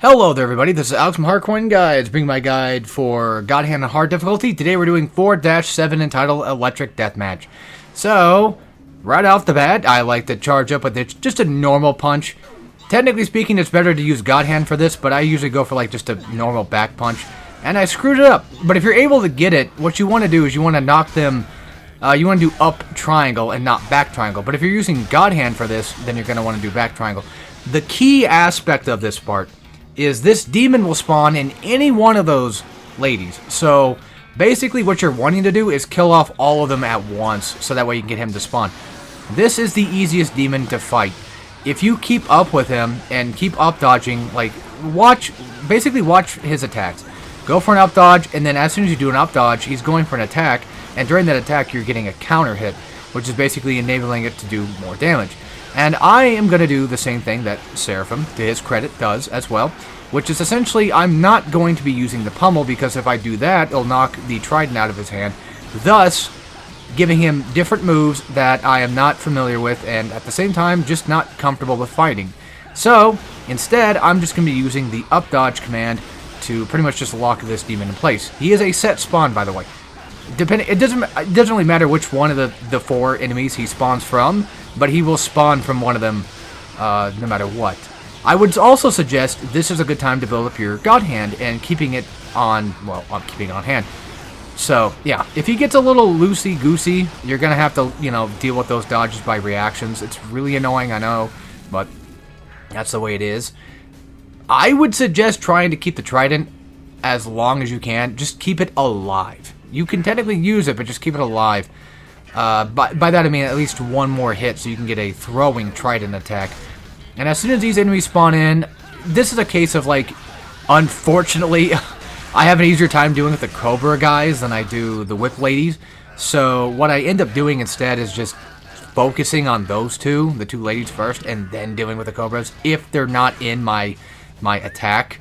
Hello there everybody, this is Alex from Hardcoin Guides, bringing my guide for God Hand on Hard difficulty. Today we're doing 4-7 entitled Electric Deathmatch. So, right off the bat, I like to charge up with just a normal punch. Technically speaking, it's better to use God Hand for this, but I usually go for like just a normal back punch. And I screwed it up. But if you're able to get it, what you want to do is you want to knock them, you want to do up triangle and not back triangle. But if you're using God Hand for this, then you're going to want to do back triangle. The key aspect of this part is this demon will spawn in any one of those ladies. So basically what you're wanting to do is kill off all of them at once, so that way you can get him to spawn. This is the easiest demon to fight. If you keep up with him and keep up dodging, like basically watch his attacks. Go for an up dodge, and then as soon as you do an up dodge, he's going for an attack, and during that attack you're getting a counter hit, which is basically enabling it to do more damage. And I am going to do the same thing that Seraphim, to his credit, does as well, which is essentially I'm not going to be using the pummel, because if I do that, it'll knock the trident out of his hand, thus giving him different moves that I am not familiar with, and at the same time, just not comfortable with fighting. So, instead, I'm just going to be using the up dodge command to pretty much just lock this demon in place. He is a set spawn, by the way. It doesn't really matter which one of the four enemies he spawns from, but he will spawn from one of them no matter what. I would also suggest this is a good time to build up your God Hand and keeping it on, well, keeping it on hand. So, yeah, if he gets a little loosey-goosey, you're going to have to, deal with those dodges by reactions. It's really annoying, I know, but that's the way it is. I would suggest trying to keep the trident as long as you can. Just keep it alive. You can technically use it, but just keep it alive. By that I mean at least one more hit, so you can get a throwing trident attack. And as soon as these enemies spawn in, this is a case of, like, unfortunately, I have an easier time doing with the Cobra guys than I do the Whip ladies. So what I end up doing instead is just focusing on those two, the two ladies first, and then dealing with the Cobras, if they're not in my attack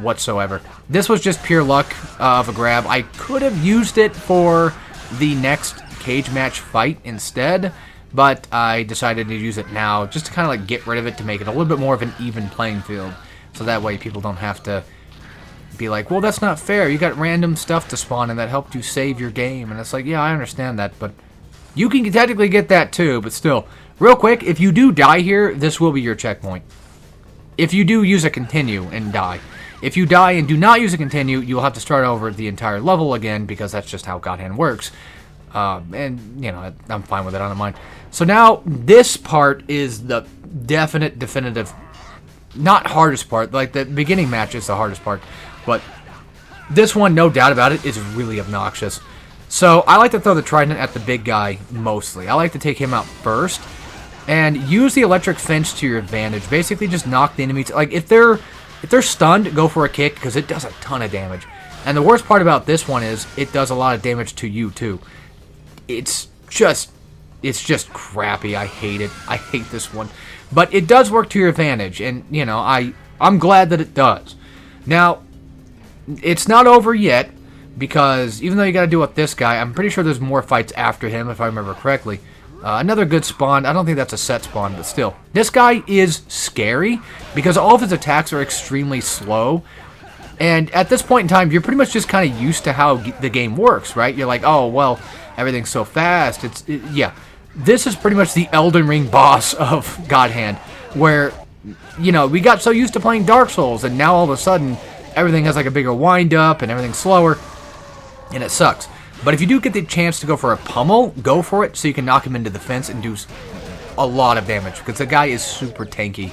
whatsoever. This was just pure luck of a grab. I could have used it for the next cage match fight instead, but I decided to use it now just to kind of like get rid of it, to make it a little bit more of an even playing field, so that way people don't have to be like, well, that's not fair, you got random stuff to spawn and that helped you save your game. And it's like, yeah, I understand that, but you can technically get that too. But still, real quick, if you do die here, this will be your checkpoint. If you do use a continue and die. If you die and do not use a continue, you'll have to start over the entire level again, because that's just how God Hand works. And, I'm fine with it, I don't mind. So now, this part is the definitive, not hardest part. Like, the beginning match is the hardest part. But this one, no doubt about it, is really obnoxious. So, I like to throw the trident at the big guy, mostly. I like to take him out first, and use the electric fence to your advantage. Basically, just knock the enemies. Like, if they're stunned, go for a kick, because it does a ton of damage. And the worst part about this one is it does a lot of damage to you too. It's just crappy. I hate it. I hate this one. But it does work to your advantage, and I'm glad that it does. Now, it's not over yet, because even though you got to deal with this guy, I'm pretty sure there's more fights after him, if I remember correctly. Another good spawn. I don't think that's a set spawn, but still. This guy is scary because all of his attacks are extremely slow. And at this point in time, you're pretty much just kind of used to how the game works, right? You're like, oh, well, everything's so fast. Yeah. This is pretty much the Elden Ring boss of God Hand, where, we got so used to playing Dark Souls, and now all of a sudden, everything has like a bigger wind-up, and everything's slower, and it sucks. But if you do get the chance to go for a pummel, go for it, so you can knock him into the fence and do a lot of damage, because the guy is super tanky.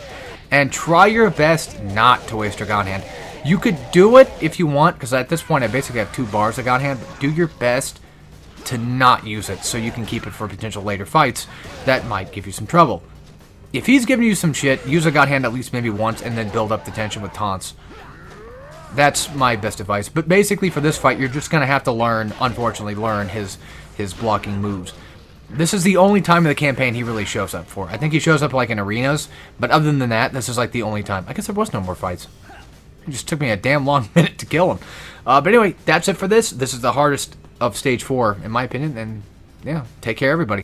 And try your best not to waste your God Hand. You could do it if you want, because at this point I basically have 2 bars of God Hand, but do your best to not use it, so you can keep it for potential later fights that might give you some trouble. If he's giving you some shit, use a God Hand at least maybe once, and then build up the tension with taunts. That's my best advice. But basically for this fight, you're just going to have to unfortunately learn his blocking moves. This is the only time in the campaign he really shows up for. I think he shows up like in arenas, but other than that, this is like the only time. I guess there was no more fights. It just took me a damn long minute to kill him. But anyway, that's it for this. This is the hardest of Stage 4, in my opinion, and yeah, take care everybody.